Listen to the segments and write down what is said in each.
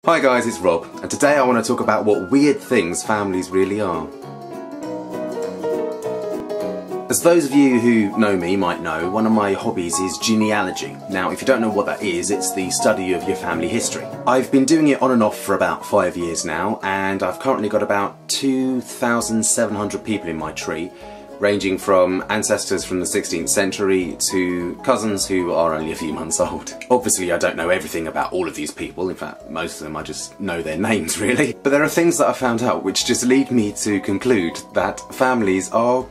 Hi guys, it's Rob, and today I want to talk about what weird things families really are. As those of you who know me might know, one of my hobbies is genealogy. Now, if you don't know what that is, it's the study of your family history. I've been doing it on and off for about 5 years now, and I've currently got about 2,700 people in my tree, ranging from ancestors from the 16th century to cousins who are only a few months old. Obviously I don't know everything about all of these people, in fact most of them I just know their names really. But there are things that I found out which just lead me to conclude that families are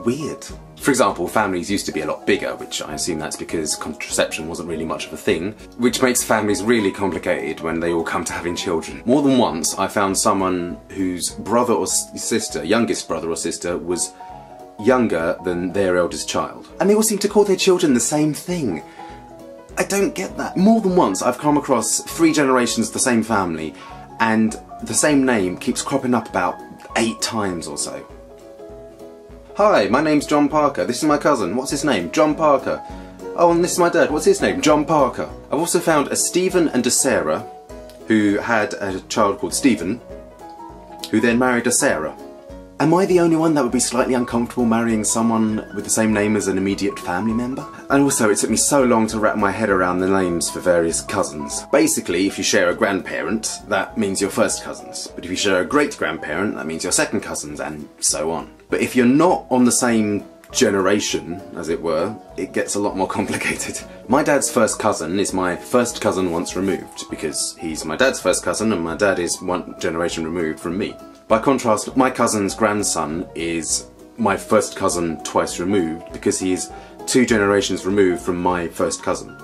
weird. For example, families used to be a lot bigger, which I assume that's because contraception wasn't really much of a thing, which makes families really complicated when they all come to having children. More than once I found someone whose brother or sister, youngest brother or sister, was younger than their eldest child. And they all seem to call their children the same thing. I don't get that. More than once I've come across 3 generations of the same family and the same name keeps cropping up about 8 times or so. Hi, my name's John Parker. This is my cousin. What's his name? John Parker. Oh, and this is my dad. What's his name? John Parker. I've also found a Stephen and a Sarah who had a child called Stephen, who then married a Sarah. Am I the only one that would be slightly uncomfortable marrying someone with the same name as an immediate family member? And also, it took me so long to wrap my head around the names for various cousins. Basically, if you share a grandparent, that means you're first cousins. But if you share a great-grandparent, that means you're second cousins, and so on. But if you're not on the same generation, as it were, it gets a lot more complicated. My dad's first cousin is my first cousin once removed, because he's my dad's first cousin and my dad is 1 generation removed from me. By contrast, my cousin's grandson is my first cousin twice removed because he's 2 generations removed from my first cousin.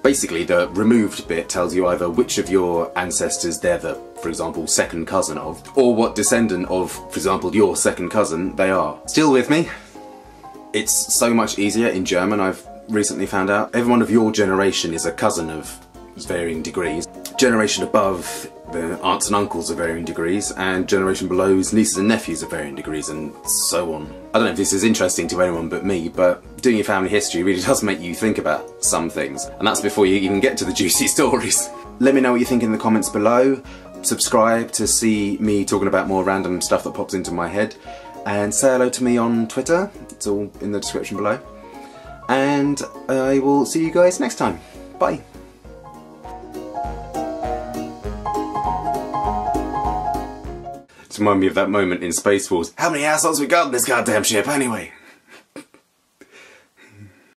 Basically, the removed bit tells you either which of your ancestors they're the, for example, second cousin of, or what descendant of, for example, your second cousin they are. Still with me? It's so much easier in German, I've recently found out. Everyone of your generation is a cousin of varying degrees. Generation above, the aunts and uncles of varying degrees, and generation below's nieces and nephews of varying degrees, and so on. I don't know if this is interesting to anyone but me, but doing your family history really does make you think about some things, and that's before you even get to the juicy stories. Let me know what you think in the comments below, subscribe to see me talking about more random stuff that pops into my head, and say hello to me on Twitter, it's all in the description below, and I will see you guys next time. Bye! Remind me of that moment in Space Force. How many assholes we got in this goddamn ship anyway?